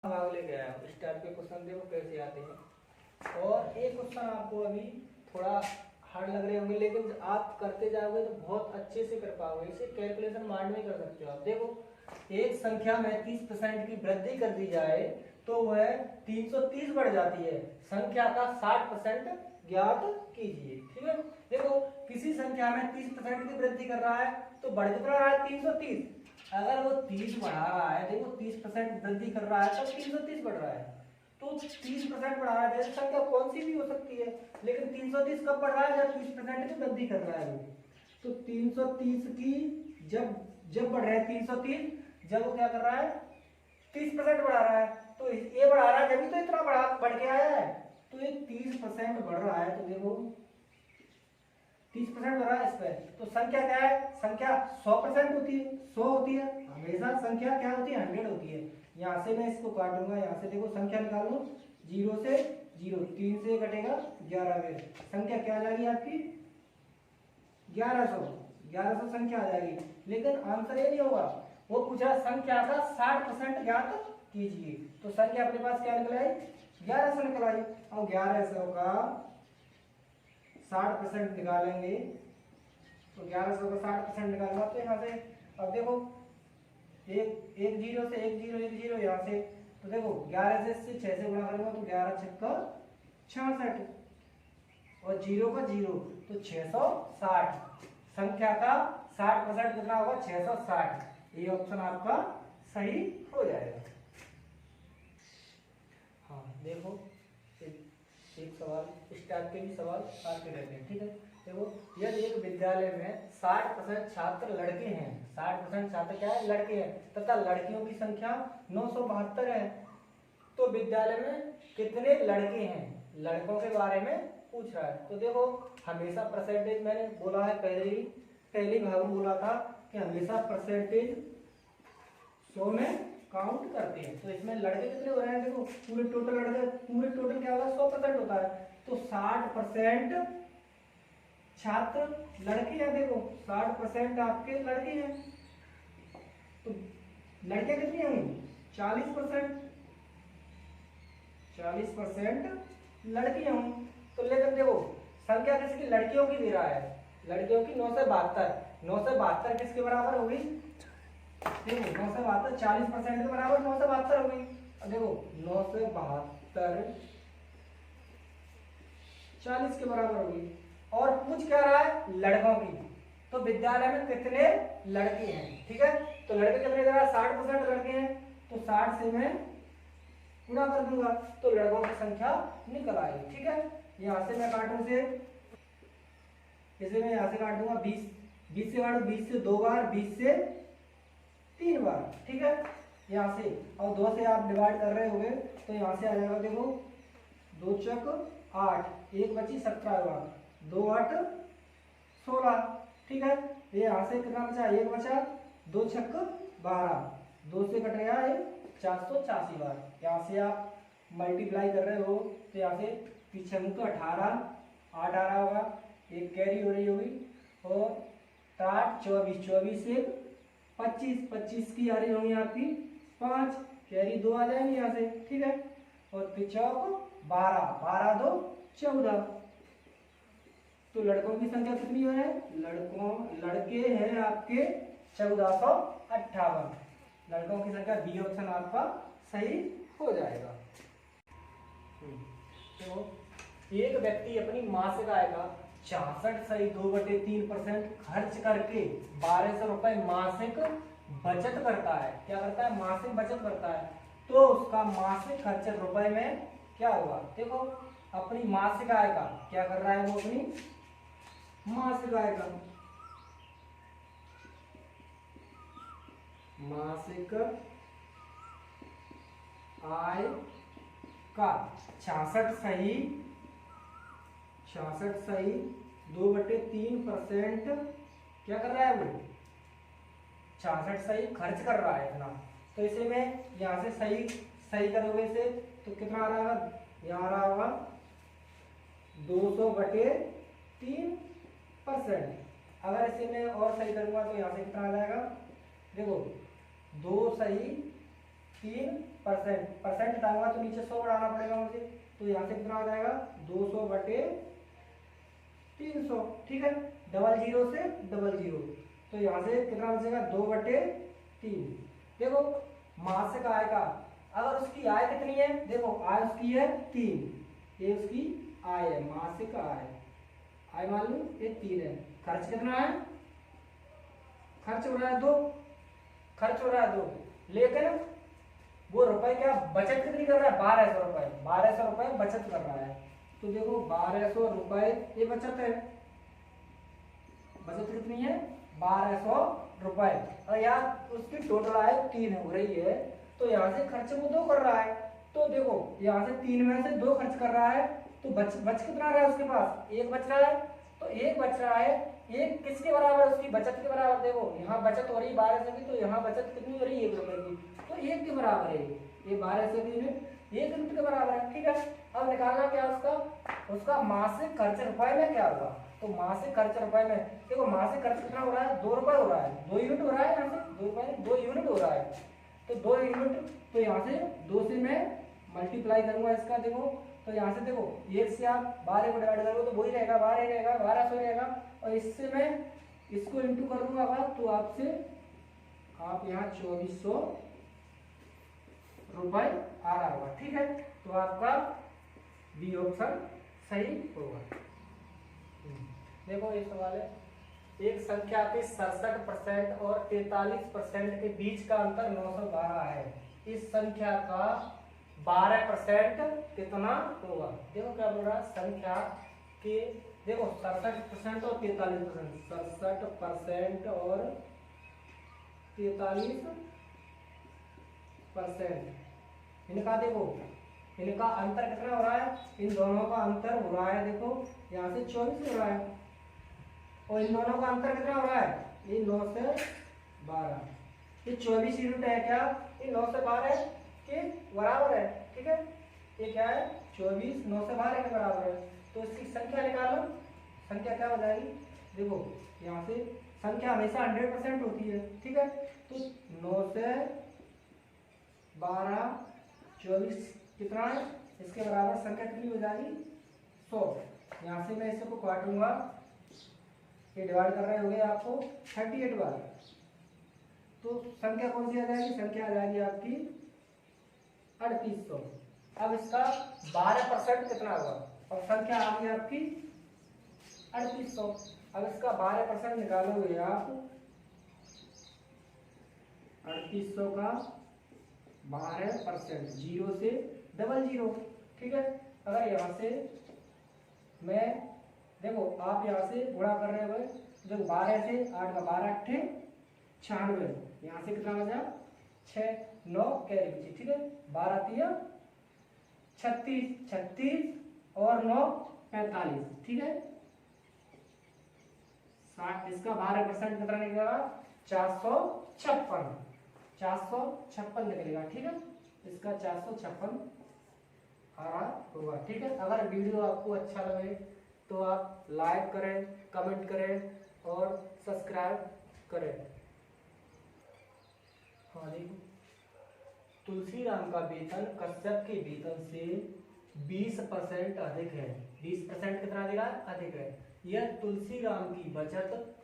भाग लेके आया हूँ। इस टाइप के क्वेश्चन देखो कैसे आते हैं। और एक क्वेश्चन आपको अभी थोड़ा हार्ड लग रहे होंगे, लेकिन आप करते जाओगे तो बहुत अच्छे से कर पाओगे। इसे कैलकुलेशन माइंड में कर सकते हो आप। देखो, एक संख्या में 30% की वृद्धि कर दी जाए तो वह 330 बढ़ जाती है। संख्या का 60% ज्ञात कीजिए। ठीक है, देखो किसी संख्या में 30% की वृद्धि कर रहा है तो बढ़ कितना रहा है, 330। अगर वो 30 बढ़ा रहा है, देखो 30% वृद्धि कर रहा है तो 330 बढ़ रहा है। तो 30% बढ़ा रहा है, संख्या कौन सी भी हो सकती है, लेकिन 330 कब बढ़ रहा है, जब 30% की वृद्धि कर रहा है वो। तो 330 की जब जब बढ़ रहा है 330, जब वो क्या कर रहा है, 30% बढ़ा रहा है। तो ये बढ़ा रहा है जब तो इतना बढ़ के आया है। तो ये 30% बढ़ रहा है, तो देखो 30% बढ़ रहा है इस पर। तो संख्या क्या है, संख्या 100% होती है, 100 होती है हमेशा। संख्या क्या होती है, 100 होती है। यहाँ से मैं इसको काट दूंगा, यहाँ से देखो संख्या निकाल लो, 0 से 0, 3 से कटेगा 11 में। संख्या क्या आ जाएगी आपकी, 1100 संख्या आ जाएगी। लेकिन आंसर ये नहीं होगा, वो पूछ रहा संख्या का 60% ज्ञात कीजिए। तो संख्या अपने पास क्या निकल आई, 1100 निकल आई। और 1100 का 60% निकालेंगे तो 1100 का 60% निकालना, तो यहाँ से अब देखो एक जीरो से एक जीरो यहाँ से, तो देखो 11 से 6 से गुणा करूंगा तो 11 छक्का 66 और 0 का 0 तो 660। संख्या का 60% कितना होगा, 660। ये ऑप्शन आपका सही हो जाएगा। हाँ देखो, एक सवाल इस टाइप के भी सवाल आते रहते हैं। ठीक है, देखो यदि एक विद्यालय में 60% छात्र लड़के हैं, 60% छात्र क्या है, लड़के हैं, तथा लड़कियों की संख्या 972 है, तो विद्यालय में कितने लड़के हैं, लड़कों के बारे में पूछ रहा है। तो देखो हमेशा परसेंटेज, मैंने बोला है पहले भाग में बोला था कि हमेशा परसेंटेज 100 में काउंट करते हैं। तो इसमें लड़के कितने हो रहे हैं, देखो पूरे टोटल लड़के, पूरे टोटल क्या होगा, 100% होता है। तो 60% छात्र लड़के हैं, देखो 60% आपके लड़के हैं। तो लड़के कितनी होंगी, 40%, 40% लड़कियां होंगी। तो लेकिन देखो संख्या किसकी, लड़कियों की दे रहा है, लड़कियों की 9 से 72, 9 से 72 किसके बराबर होगी, देखो 9 से 72 40% के बराबर 9 से 72 हो गई। अब देखो 9 से 72 40 के बराबर होगी। और पूछ क्या रहा है, लड़कों की। तो विद्यालय में कितने लड़के हैं, ठीक है, तो लड़के कितने दे रहा है, 60% लड़के हैं, तो 60 से मैं गुणा कर दूंगा तो लड़कों की संख्या निकल आएगी। ठीक है, यहां से मैं काटूं से, इसे मैं यहां से काट दूंगा 20 से काटू, 20 से 2 बार, 20 से 3 बार। ठीक है, यहाँ से और 2 से आप डिवाइड कर रहे होंगे तो यहाँ से आ जाएगा, देखो 2 चक 8, 1 बची 17 बार, 2 8 16। ठीक है, ये यहाँ से कितना बचा, 1 बचा, 2 छक 12, 2 से कट गया 484 बार। यहाँ से आप मल्टीप्लाई कर रहे हो तो यहाँ से पीछे मुँह तो 18 होगा, एक कैरी हो रही होगी, और 8 24, 24 से 25, 25 की आ रही होंगी आपकी 5, कैरी 2 आ जाएंगे यहाँ से। ठीक है, और फिर चौक 12, 12 2 14। तो लड़कों की संख्या कितनी है, लड़के हैं आपके 1458। लड़कों की संख्या बी ऑप्शन आपका सही हो जाएगा। तो एक व्यक्ति अपनी मासिक आय का 66.2/3% खर्च करके 1200 रुपए मासिक बचत करता है। क्या करता है, मासिक बचत करता है। तो उसका मासिक खर्च रुपए में क्या होगा, देखो अपनी मासिक आय का क्या कर रहा है, वो अपनी मासिक आय का, मासिक आय का 66 सही 2/3% क्या कर रहा है, वो 66 सही खर्च कर रहा है इतना। तो इसे मैं यहाँ से सही करोगे इसे तो कितना आ रहा है, यहाँ आ रहा होगा 200/3%। अगर इसे मैं और सही करूंगा तो यहाँ से कितना आ जाएगा, देखो 2 सही 3%। परसेंट डालूंगा तो नीचे 100 बढ़ाना पड़ेगा मुझे, तो यहाँ से कितना आ जाएगा 200/300। ठीक है, डबल जीरो से डबल जीरो, तो यहाँ से कितना बचेगा 2/3। देखो मासिक आय का, अगर उसकी आय कितनी है, देखो आय उसकी है 3, ये उसकी आय है, मासिक आय मान लो ये 3 है। खर्च कितना है, खर्च हो रहा है 2, लेकिन वो रुपए क्या बचत कितनी कर रहा है 1200 रुपए बचत कर रहा है। तो देखो 1200 रुपए ये बचत है, बचत कितनी है 1200 रुपए, और यार उसकी टोटल आय 3 हो रही है, तो यहाँ से खर्च वो 2 कर रहा है। तो देखो यहाँ से 3 में से 2 खर्च कर रहा है, तो बच कितना रहा है उसके पास, 1 बच रहा है। तो 1 बच रहा है, 1 किसके बराबर, उसकी बचत के बराबर। देखो यहाँ बचत हो रही 1200 की, तो यहाँ बचत कितनी हो रही है 1 रुपए की, तो 1 के बराबर है, ये 1200 की यूनिट 1 यूनिट के बराबर है। ठीक है, अब निकालना क्या उसका मासिक खर्च रुपए में क्या होगा, तो मासिक खर्च रुपए में, देखो मासिक खर्च कितना हो रहा है 2 रुपए हो रहा है, 2 यूनिट हो रहा है, यहाँ से 2 रुपए 2 यूनिट हो रहा है, तो 2 यूनिट, तो यहाँ से 2 से मैं मल्टीप्लाई करूंगा इसका। देखो तो यहाँ से देखो 1 से आप 12 को डिवाइड करोगे तो वही रहेगा 12 ही रहेगा, 1200 रहेगा, और इससे मैं इसको इंटू कर दूंगा तो आपसे आप यहाँ 2400 रुपए आ रहा होगा। ठीक है, तो आपका बी ऑप्शन सही होगा। देखो ये सवाल है, एक संख्या के 67% और 43% के बीच का अंतर 912 है, इस संख्या का 12% कितना होगा। देखो क्या बोल रहा है, संख्या के देखो 67% और 43%, 67% और 43%, इनका देखो इनका अंतर कितना हो रहा है, इन दोनों का अंतर हो रहा है, देखो यहाँ से 24 हो रहा है, और इन दोनों का अंतर कितना हो रहा है, ये 9 से 12, ये 24 यूनिट है क्या, ये 9 से 12 के बराबर है। ठीक है, ये क्या है 24 9 से 12 के बराबर है, तो इसकी संख्या निकालो, संख्या क्या हो जाएगी, देखो यहाँ से संख्या हमेशा 100% होती है। ठीक है, तो 9 से 12 24 कितना है, इसके बराबर संख्या कितनी हो जाएगी 100। यहाँ से मैं इसको काटूंगा, ये डिवाइड कर रहे होंगे आपको 38 बार, तो संख्या कौन सी आ जाएगी, संख्या आ जाएगी आपकी 3800। अब इसका 12% कितना होगा, और संख्या आ गई आपकी 3800। अब इसका 12% निकालोगे आप, 3800 का 12%, 0 से डबल जीरो। ठीक है, अगर यहाँ से मैं देखो आप यहाँ से गुणा कर रहे हो, देखो 12 से 8 का 12 8 96, यहाँ से कितना बचा 6 9 कैरी बची। ठीक है, 12 3 36 36 और 9 45। ठीक है, 60, इसका 12% कितना निकलेगा 456 निकलेगा। ठीक है, इसका 456 आ रहा होगा। ठीक है, अगर वीडियो आपको अच्छा लगे तो आप लाइक करें, कमेंट करें और सब्सक्राइब करें। हाँ देखो, तुलसीराम का वेतन कश्यप के वेतन से 20% अधिक है। 20% कितना दे रहा है, अधिक है। यह तुलसीराम की बचत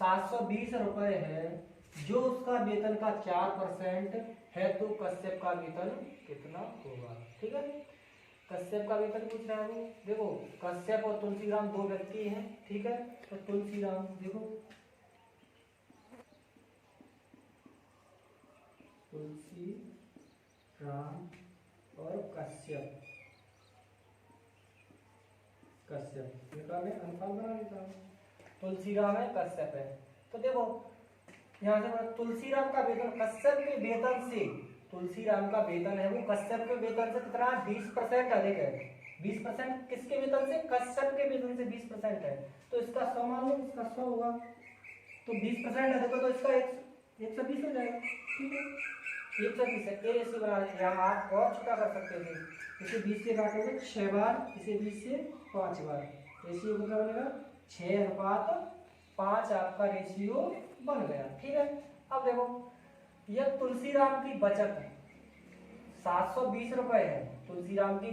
720 रुपए है, जो उसका वेतन का 4% है, तो कश्यप का वेतन कितना होगा। ठीक है, कश्यप का वेतन पूछ रहा है। देखो कश्यप और तुलसीराम 2 व्यक्ति हैं। ठीक है, तो तुलसीराम देखो, तुलसीराम और कश्यप इनका मैं अनुपात बना देता हूँ। तुलसीराम है, कश्यप है, तो देखो यहाँ से तुलसीराम का वेतन कश्यप के वेतन से, तुलसीराम का वेतन है वो कश्यप के वेतन से कितना 20% अधिक है। 20% किसके वेतन से, कश्यप के वेतन से 20% है, तो इसका 100 मान लो, इसका 100 होगा, तो 20% अधिक हो तो इसका 120 हो जाएगा। ठीक है, 120 है, ये रेशियो बना देंगे हम, आप और छोटा कर सकते थे, इसे 20 से काटोगे 6 बार, इसे 20 से 5 बार, रेशियो कितना बनेगा 6:5 आपका रेशियो बन गया। ठीक है, अब देखो यह तुलसीराम की बचत है, 720 रुपए है। तुलसीराम की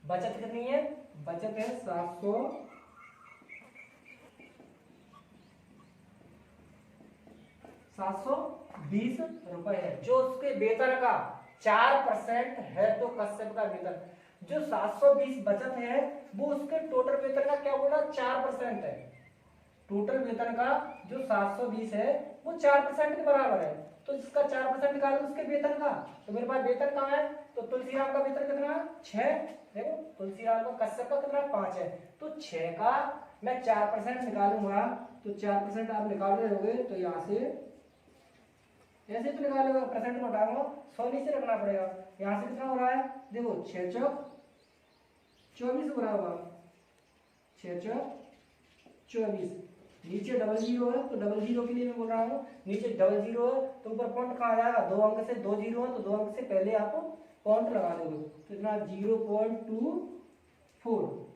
बचत कितनी है? बचत है 720 रुपए है, जो उसके वेतन का 4% है। तो कश्यप का वेतन जो 720 बचत है वो उसके टोटल वेतन का क्या बोला? 4% है। टोटल वेतन का जो 720 है वो 4% के बराबर है। तो इसका 4% निकालो उसके वेतन का, तो मेरे पास वेतन कहाँ है? तो तुलसीराम का वेतन कितना है? 6। देखो तुलसीराम का, कश्यप का कितना? 5 है। तो 6 का मैं 4% निकालूंगा, तो 4% आप निकाल रहे होगे, तो यहाँ से ऐसे तो निकालोगे, परसेंट में हटाऊंगा, 100 नीचे रखना पड़ेगा। यहाँ से कितना हो रहा है? देखो 6 चौक 24 हो रहा होगा, 6 चौक 24। नीचे डबल जीरो है, तो डबल जीरो के लिए मैं बोल रहा हूँ, नीचे डबल जीरो है तो ऊपर पॉइंट कहाँ आ जाएगा? 2 अंक से 2 जीरो है, तो 2 अंक से पहले आप पॉइंट लगा दोगे, तो इतना 0.24।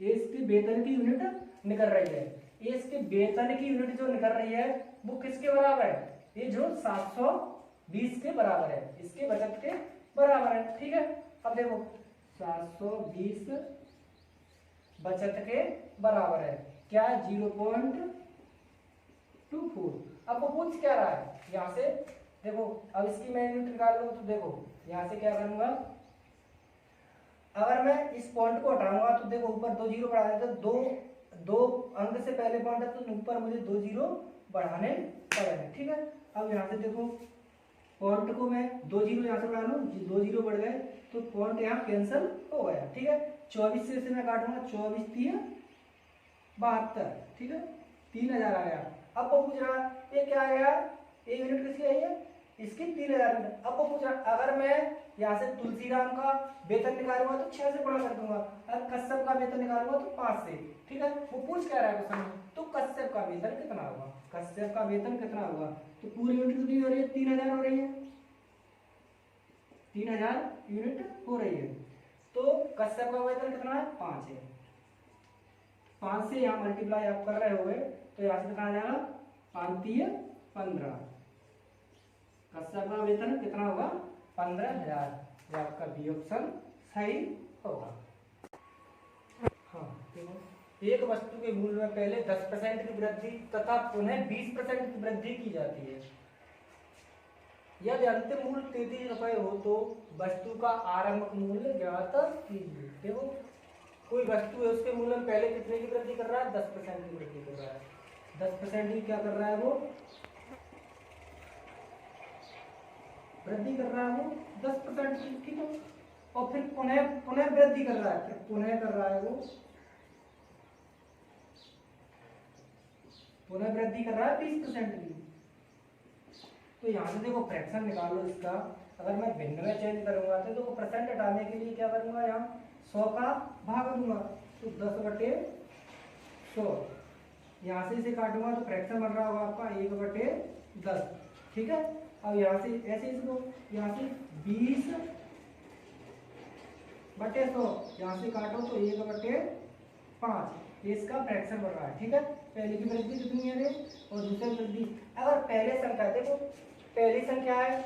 इसके वेतन की यूनिट निकल रही है। इसके वेतन की यूनिट जो निकल रही है वो किसके बराबर है? ये जो 720 के बराबर है, इसके बचत के बराबर है। ठीक है, अब देखो 720 बचत के बराबर है क्या? 0.24। अब वो पूछ क्या रहा है? यहाँ से देखो, अब इसकी मैं यूनिट निकाल लूँ, तो देखो यहाँ से क्या करूंगा, अगर मैं इस पॉइंट को हटाऊंगा तो देखो ऊपर 2 जीरो बढ़ा देते, दो अंक से पहले पॉइंट है तो ऊपर मुझे 2 जीरो बढ़ाने पड़ेंगे। ठीक है, अब यहाँ से देखो पॉइंट को मैं 2 जीरो यहाँ से बढ़ा लूँ, 2 जीरो बढ़ गए तो पॉइंट यहाँ कैंसिल हो गया। ठीक है, 24 से इसे मैं काटूंगा, 24 3 72। ठीक है, 3000 आ गया। अब वो पूछ रहा है ये क्या आ गया? ये यूनिट किसकी आई है? इसकी 3000 यूनिट। अब वो पूछ रहा अगर मैं यहाँ से तुलसीराम का वेतन निकालूंगा तो 6 से गुणा कर दूंगा, अगर कश्यप का वेतन निकालूंगा तो 5 से। ठीक है, वो पूछ क्या रहा है क्वेश्चन में? तो कश्यप का वेतन कितना होगा? कश्यप का वेतन कितना होगा? तो पूरी यूनिट कितनी हो रही है? 3000 हो रही है, 3000 यूनिट हो रही है। तो कश्यप का वेतन कितना है? 5 है। 5 से यहाँ मल्टीप्लाई आप कर रहे होगे तो यहाँ से कितना आ जाएगा? 5 3 15। कश्यप का वेतन कितना होगा? 15,000। आपका बी ऑप्शन सही होगा। हाँ देखो, एक वस्तु के मूल्य में पहले 10% की वृद्धि तथा पुनः 20% की वृद्धि की जाती है। यदि अंतिम मूल्य 33 रुपए हो तो वस्तु का आरंभिक मूल्य ज्ञात कीजिए। देखो कोई वस्तु है, उसके मूल्य में पहले कितने की वृद्धि कर रहा है? 10% की वृद्धि कर रहा है। 10% ही क्या कर रहा है? वो वृद्धि कर रहा है, वो 10% की। ठीक है, और फिर पुनः वृद्धि कर रहा है, फिर पुनः कर रहा है, वो पुनः वृद्धि कर रहा है 20% की। तो यहाँ से देखो फ्रैक्शन निकालो इसका, अगर मैं भिन्न में चेंज करूंगा तो देखो परसेंट हटाने के लिए क्या करूंगा? यहाँ 100 का भाग दूंगा, तो 10/100। यहाँ से इसे काटूंगा तो फ्रैक्शन बन रहा होगा आपका 1/10। ठीक है, अब यहाँ से ऐसे इसको, यहाँ से 20/100 यहाँ से काटो तो 1/5, ये इसका फ्रैक्शन बन रहा है। ठीक है, पहले की वृद्धि कितनी है और दूसरी वृद्धि, अगर पहले संख्या देखो, पहली संख्या है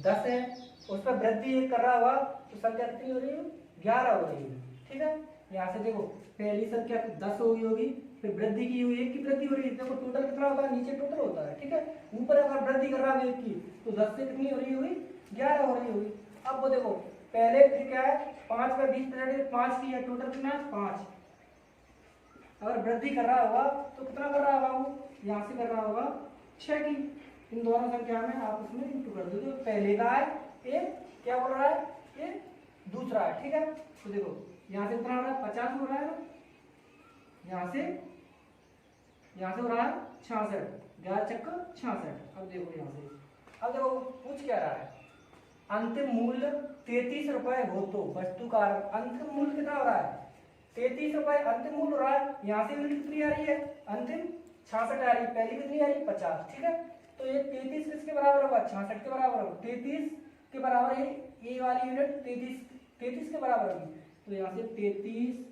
10 है, उस पर वृद्धि 1 कर रहा हुआ तो संख्या कितनी हो रही है? 11 हो रही है। ठीक है, यहाँ से देखो पहली संख्या 10 हो गई होगी, फिर वृद्धि की हुई 1 की वृद्धि हो रही है। देखो टोटल कितना होता है? नीचे टोटल होता है। ठीक है, ऊपर अगर वृद्धि कर रहा है 1 की तो 10 से कितनी हो रही होगी? 11 हो रही होगी। अब वो देखो पहले फिर क्या है? 5 में 20% 5 की है, टोटल कितना है? 5। अगर वृद्धि कर रहा होगा तो कितना कर रहा होगा? वो यहाँ से कर रहा होगा 6 की। इन दोनों संख्या में आप उसमें इंटू कर दो, तो पहले का है एक, क्या बोल रहा है? ये दूसरा है। ठीक है, तो देखो यहाँ से कितना हो रहा है? 50 हो रहा है ना, यहाँ से हो रहा है 66, 11 चक्कर 66। अब देखो यहाँ से, अब देखो पूछ क्या रहा है? अंतिम मूल्य 33 रुपए हो तो वस्तु का अंतिम मूल्य कितना हो रहा है? 33 रुपए अंतिम मूल्य हो रहा है। यहाँ से यूनिट कितनी आ रही है? अंतिम 66 आ रही है, पहली कितनी आ रही है? 50। ठीक है, तो ये 33 किसके बराबर होगा? 66 के बराबर होगा। 33 के बराबर है ये वाली यूनिट, 33 के बराबर होगी। तो यहाँ से 33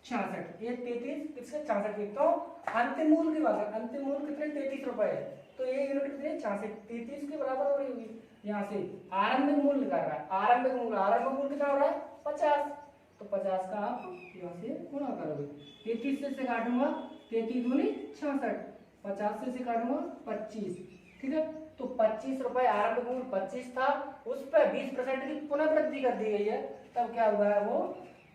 66, ये 33 किसके? 66 लिखता हूँ। अंतिम मूल्य की बात है, अंतिम मूल्य कितने? 33 रुपए, तो ये यूनिट कितनी 33 के बराबर हो रही होगी। यहाँ से आरंभिक मूल्य निकाल रहा है, आरंभिक मूल्य कितना हो रहा है 50, तो 50 का आप यहाँ से गुणा करोगे। 33 से काटूंगा 33 दूनी 66, 50 से काटूंगा 25, ठीक है। तो 25 रुपए आरंभिक मूल्य 25 था, उस पर 20% की पुनर्वृद्धि कर दी गई है, तब क्या हुआ है वो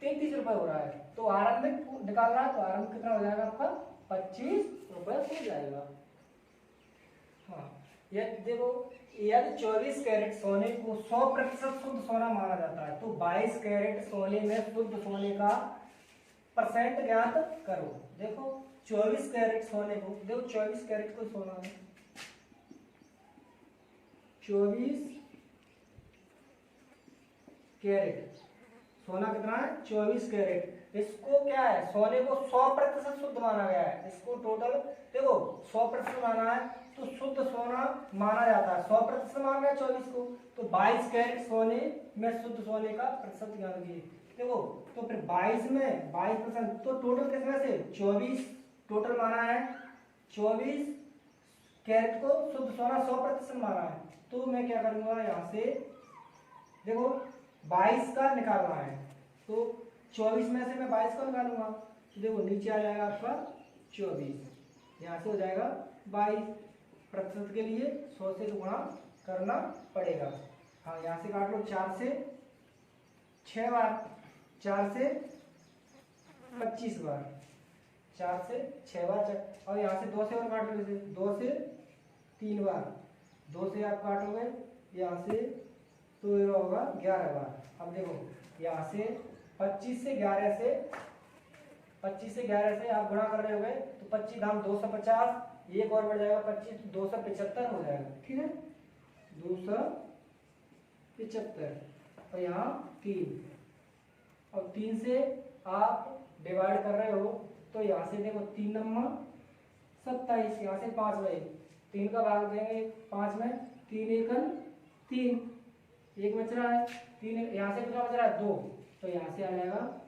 33 रुपए हो रहा है। तो आरंभिक निकालना है, तो आरंभिक कितना हो जाएगा आपका 25 रुपए हो जाएगा। हाँ, यह देखो यदि 24 कैरेट सोने को 100% शुद्ध सोना माना जाता है, तो 22 कैरेट सोने में शुद्ध सोने का परसेंट ज्ञात करो। देखो 24 कैरेट सोने को, देखो 24 कैरेट को सोना है, 24 कैरेट सोना कितना है 24 कैरेट। इसको क्या है, सोने को 100% शुद्ध माना गया है, इसको टोटल देखो 100% माना है, तो शुद्ध सोना माना जाता है, 100% माना है 24 को, तो 22 कैरेट सोने में शुद्ध सोने का प्रतिशत ज्ञात कीजिए। देखो तो फिर 22 में 22%, तो टोटल किसमें से 24 टोटल माना है, 24 कैरेट को शुद्ध सोना 100% माना है, तो मैं क्या करूंगा यहाँ से देखो 22 का निकालना है, तो 24 में से मैं 22 का निकालूंगा, तो देखो नीचे आ जाएगा आपका 24, यहाँ से हो जाएगा 22%, के लिए 100 से गुणा करना पड़ेगा। हाँ यहाँ से काट लो 4 से 6 बार, 4 से 25 बार, 4 से 6 बार, और यहाँ से 2 से और काट लो, 2 से 3 बार, 2 से आप काटोगे यहाँ से तो ये होगा 11 बार। अब देखो यहाँ से 25 से 11 से आप गुणा कर रहे होगे, तो 25 धाम 250, एक और बढ़ जाएगा 25, 275 हो जाएगा, ठीक है 275, और यहाँ 3, और 3 से आप डिवाइड कर रहे हो, तो यहाँ से देखो 3 नंबर 27, यहाँ से 5 बजे 3 का भाग देंगे 5 में, 3 एकन 3, एक बच रहा है 3, यहाँ से कितना बच रहा है 2, तो यहाँ से आ जाएगा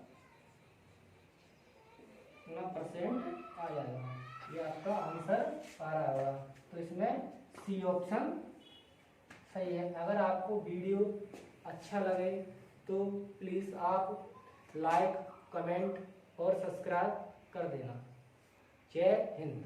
9% आ जाएगा। ये आपका आंसर आ रहा होगा, तो इसमें सी ऑप्शन सही है। अगर आपको वीडियो अच्छा लगे तो प्लीज़ आप लाइक, कमेंट और सब्सक्राइब कर देना। जय हिंद।